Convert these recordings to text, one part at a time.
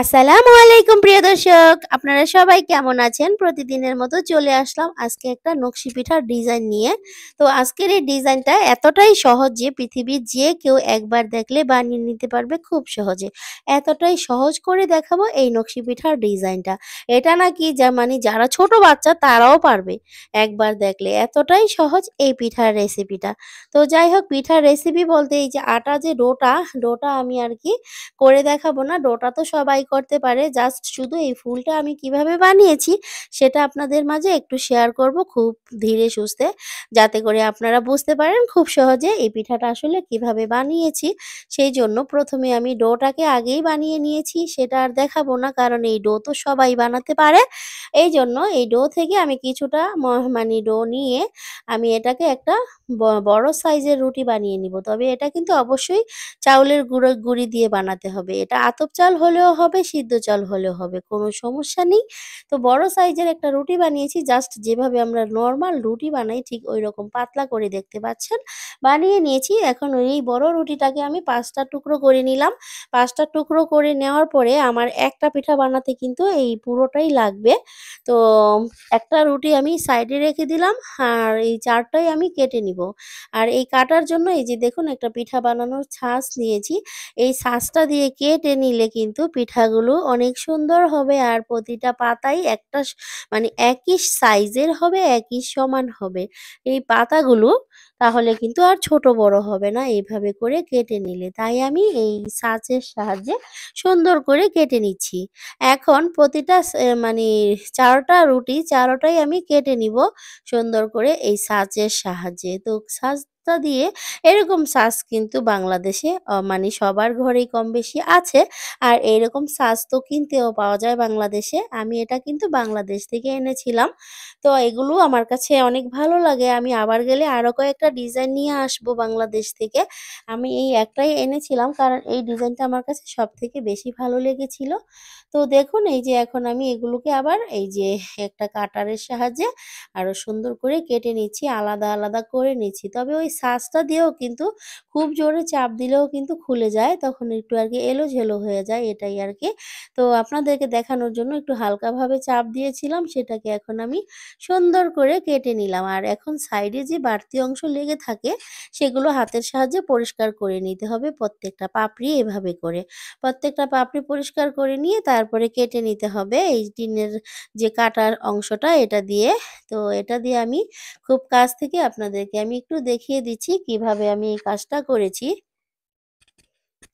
আসসালামু আলাইকুম প্রিয় দর্শক। আপনারা সবাই কেমন আছেন? প্রতিদিনের মতো চলে আসলাম আজকে একটা নকশি পিঠার ডিজাইন নিয়ে। তো আজকের এই ডিজাইনটা এতটাই সহজ যে পৃথিবীর যে কেউ একবার দেখলে বানিয়ে নিতে পারবে খুব সহজে। এতটাই সহজ করে দেখাবো এই নকশি পিঠার ডিজাইনটা। এটা নাকি যারা ছোট বাচ্চা তারাও পারবে একবার দেখলে। এতটাই সহজ এই পিঠার রেসিপিটা। তো যাই হোক, পিঠার রেসিপি বলতে এই যে আটা যে ডোটা আমি আরকি করে দেখাবো না। ডোটা তো সবাই করতে পারে। জাস্ট শুধু এই ফুলটা আমি কিভাবে বানিয়েছি সেটা আপনাদের মাঝে একটু শেয়ার করব খুব ধীরে সুস্থে। যাতে করে আপনারা বুঝতে পারেন খুব সহজে এই পিঠাটা আসলে কিভাবে বানিয়েছি। সেইজন্য ১ম এ আমি ডোটাকে আগেই বানিয়ে নিয়েছি। সেটা আর দেখাবো না, কারণ এই ডো তো সবাই বানাতে পারে। এইজন্য এই ডো থেকে আমি কিছুটা ডো নিয়ে আমি এটাকে একটা বড় সাইজের রুটি বানিয়ে নিব। তবে এটা কিন্তু অবশ্যই চাউলের গুঁড়ি দিয়ে বানাতে হবে। এটা আতপ চাল হলেও হবে, সিদ্ধ চাল হলেও হবে, কোনো সমস্যা নেই। তো বড় সাইজের একটা রুটি বানিয়েছি, জাস্ট যেভাবে আমরা নরমাল রুটি বানাই ঠিক ঐরকম পাতলা করে দেখতে পাচ্ছেন বানিয়ে নিয়েছি। এখন এই বড় রুটিটাকে আমি ৫ টা টুকরো করে নিলাম। ৫ টা টুকরো করে নেওয়ার পরে আমার একটা পিঠা বানাতে কিন্তু এই পুরোটাই লাগবে। তো একটা রুটি আমি সাইডে রেখে দিলাম, আর এই ৪ টাই আমি কেটে নিব। আর এই কাটার জন্য এই যে দেখুন একটা পিঠা বানানোর ছাঁচ নিয়েছি। এই ছাঁচটা দিয়ে কেটে নিলে কিন্তু পিঠাগুলো অনেক সুন্দর হবে, আর প্রতিটা পাতাই একটা একই সাইজের হবে, একই সমান হবে। এই পাতাগুলো তাহলে কিন্তু আর ছোট বড় হবে না এইভাবে করে কেটে নিলে। তাই আমি এই ছাঁচের সাহায্যে সুন্দর করে কেটে নিচ্ছি। এখন প্রতিটা ৪ টা রুটি ৪ টাই আমি কেটে নিব সুন্দর করে এই ছাঁচের সাহায্যে। তো ছাঁচটা দিয়ে এরকম ছাঁচ কিন্তু বাংলাদেশে সবার ঘরেই কম বেশি আছে। আর এরকম ছাঁচ তো কিনতেও পাওয়া যায় বাংলাদেশে। আমি এটা কিন্তু বাংলাদেশ থেকে এনেছিলাম। তো এগুলো আমার কাছে অনেক ভালো লাগে। আমি আবার গেলে আরো কয়েকটা ডিজাইন নিয়ে আসবো বাংলাদেশ থেকে। আমি এই একটাই এনেছিলাম, কারণ এই ডিজাইনটা আমার কাছে সবথেকে বেশি ভালো লেগেছিল। তো দেখুন এই যে এখন আমি এগুলোকে আবার এই যে একটা কাটারের সাহায্যে আরো সুন্দর করে কেটে নিচ্ছি, আলাদা, আলাদা করে নিচ্ছি। তবে ওই ছাঁচটা দিয়েও কিন্তু খুব জোরে চাপ দিলেও কিন্তু খুলে যায়। তখন একটু আরকি এলোঝেলো হয়ে যায়, এটাই আরকি। তো আপনাদেরকে দেখানোর জন্য একটু হালকাভাবে চাপ দিয়েছিলাম, সেটাকে এখন আমি সুন্দর করে কেটে নিলাম। আর এখন সাইডে যে বাড়তি অংশ লেগে থাকে সেগুলো হাতের সাহায্যে পরিষ্কার করে নিতে হবে প্রত্যেকটা পাপড়ি এভাবে করে। প্রত্যেকটা পাপড়ি পরিষ্কার করে নিয়ে তারপরে কেটে নিতে হবে এই টিনের যে কাটার অংশটা এটা দিয়ে। তো এটা দিয়ে আমি খুব কাছ থেকে আপনাদেরকে আমি একটু দেখিয়ে দিচ্ছি কিভাবে আমি এই কাজটা করেছি।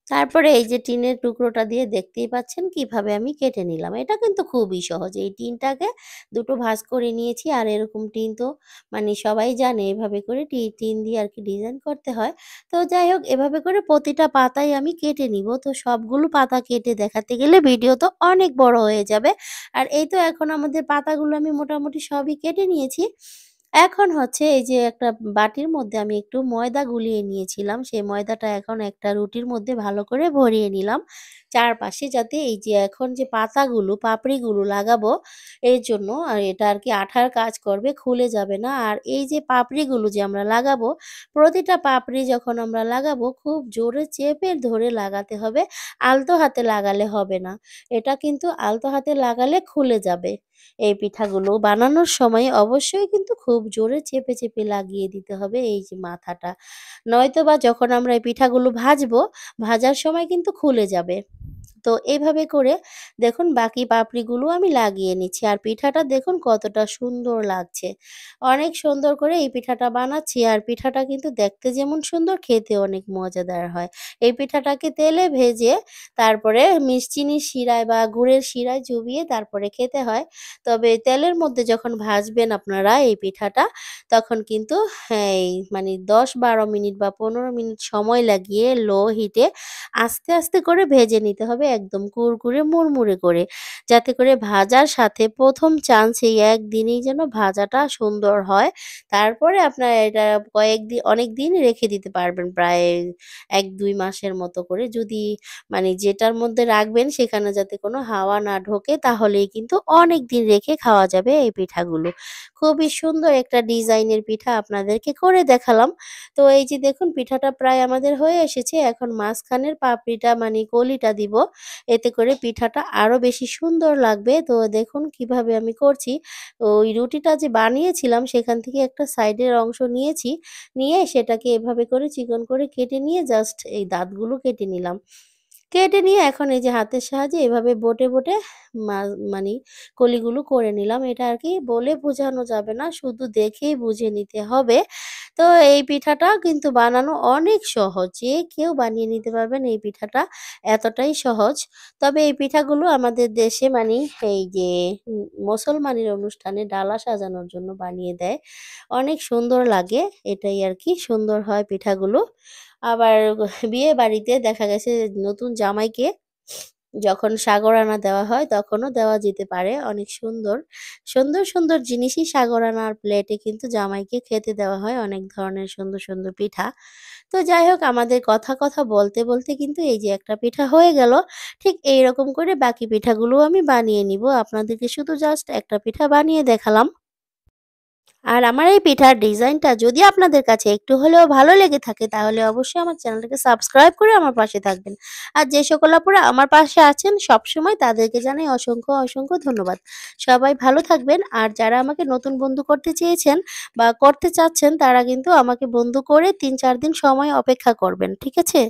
তারপরে এই যে টিনের টুকরোটা দিয়ে দেখতেই পাচ্ছেন কিভাবে আমি কেটে নিলাম। এটা কিন্তু খুবই সহজ। এই টিনটাকে দুটো ভাঁজ করে নিয়েছি, আর এরকম টিন তো সবাই জানে এভাবে করে টিন দিয়ে আরকি ডিজাইন করতে হয়। তো যাই হোক, এভাবে করে প্রতিটা পাতাই আমি কেটে নিব। তো সবগুলো পাতা কেটে দেখাতে গেলে ভিডিও তো অনেক বড় হয়ে যাবে। আর এই তো এখন আমাদের পাতাগুলো আমি মোটামুটি সবই কেটে নিয়েছি। এখন হচ্ছে এই যে একটা বাটির মধ্যে আমি একটু ময়দা গুলিয়ে নিয়েছিলাম। সেই ময়দাটা এখন একটা রুটির মধ্যে ভালো করে ভরিয়ে নিলাম। চারপাশে, যাতে এই যে এখন যে পাতাগুলো, পাপড়িগুলো লাগাবো এর জন্য, আর এটা আরকি আঠার কাজ করবে, খুলে যাবে না। আর এই যে পাপড়িগুলো যে আমরা লাগাবো, প্রতিটা পাপড়ি যখন আমরা লাগাবো খুব জোরে চেপে ধরে লাগাতে হবে। আলতো হাতে লাগালে হবে না। এটা কিন্তু আলতো হাতে লাগালে খুলে যাবে। এই পিঠাগুলো বানানোর সময় অবশ্যই কিন্তু খুব জোরে চেপে, চেপে লাগিয়ে দিতে হবে এই যে মাথাটা। নয়তোবা যখন আমরা এই পিঠাগুলো ভাজবো, ভাজার সময় কিন্তু খুলে যাবে। তো এভাবে করে দেখুন বাকি পাপড়িগুলো আমি লাগিয়ে নিচ্ছি। আর পিঠাটা দেখুন কতটা সুন্দর লাগছে। অনেক সুন্দর করে এই পিঠাটা বানাচ্ছি, আর পিঠাটা কিন্তু দেখতে যেমন সুন্দর, খেতে অনেক মজাদার হয়। এই পিঠাটাকে তেলে ভেজে তারপরে চিনির শিরায় বা গুড়ের শিরায় চুবিয়ে তারপরে খেতে হয়। তবে তেলের মধ্যে যখন ভাজবেন আপনারা এই পিঠাটা, তখন কিন্তু এই ১০-১২ মিনিট বা ১৫ মিনিট সময় লাগিয়ে লো হিটে আস্তে, আস্তে করে ভেজে নিতে হবে একদম কুরকুরে মুড়মুড়ে করে। যাতে করে ভাজার সাথে ১ম চান্সেই একদিনেই যেন ভাজাটা সুন্দর হয়। তারপরে আপনারা এটা অনেকদিন রেখে দিতে পারবেন, প্রায় ১-২ মাসের মতো করে। যদি যেটার মধ্যে রাখবেন সেখানে যাতে কোনো হাওয়া না ঢোকে, তাহলেই কিন্তু অনেকদিন রেখে খাওয়া যাবে এই পিঠাগুলো। খুবই সুন্দর একটা ডিজাইনের পিঠা আপনাদেরকে করে দেখালাম। তো এই যে দেখুন পিঠাটা প্রায় আমাদের হয়ে এসেছে। এখন মাঝখানের পাপড়িটা কলিটা দিব। এতে করে পিঠাটা আরো বেশি সুন্দর লাগবে। তো দেখুন কিভাবে আমি করছি। ওই রুটিটা যে বানিয়েছিলাম সেখান থেকে একটা সাইডের অংশ নিয়েছি। নিয়ে সেটাকে এভাবে করে চিকন করে কেটে নিয়ে জাস্ট এই দাঁতগুলো কেটে নিলাম। কেটে নিয়ে এখন এই যে হাতের সাহায্যে এভাবে বটে মা মানি কলিগুলো করে নিলাম। এটা আরকি বলে বোঝানো যাবে না, শুধু দেখেই বুঝে নিতে হবে। তো এই পিঠাটা কিন্তু বানানো অনেক সহজ। যে কেউ বানিয়ে নিতে পারবেন এই পিঠাটা, এতটাই সহজ। তবে এই পিঠাগুলো আমাদের দেশে মানি এই যে মুসলমানের অনুষ্ঠানে ডালা সাজানোর জন্য বানিয়ে দেয়। অনেক সুন্দর লাগে, এটাই আরকি সুন্দর হয় পিঠাগুলো। আবার বিয়েবাড়িতে দেখা গেছে নতুন জামাইকে যখন সাগরানা দেওয়া হয় তখনও দেওয়া যেতে পারে। অনেক সুন্দর, সুন্দর জিনিসই সাগরানার প্লেটে কিন্তু জামাইকে খেতে দেওয়া হয়। অনেক ধরনের সুন্দর পিঠা। তো যাই হোক আমাদের কথা বলতে কিন্তু এই যে একটা পিঠা হয়ে গেল। ঠিক এইরকম করে বাকি পিঠাগুলোও আমি বানিয়ে নিব। আপনাদেরকে শুধু জাস্ট একটা পিঠা বানিয়ে দেখালাম। আর আমার এই পিঠার ডিজাইনটা যদি আপনাদের কাছে একটু হলেও ভালো লেগে থাকে তাহলে অবশ্যই আমার চ্যানেলটাকে সাবস্ক্রাইব করে আমার পাশে থাকবেন। আর যে সকল আপুরা আমার পাশে আছেন সবসময় তাদেরকে জানাই অসংখ্য ধন্যবাদ। সবাই ভালো থাকবেন। আর যারা আমাকে নতুন বন্ধু করতে চেয়েছেন বা করতে চাচ্ছেন তারা কিন্তু আমাকে বন্ধু করে ৩-৪ দিন সময় অপেক্ষা করবেন। ঠিক আছে?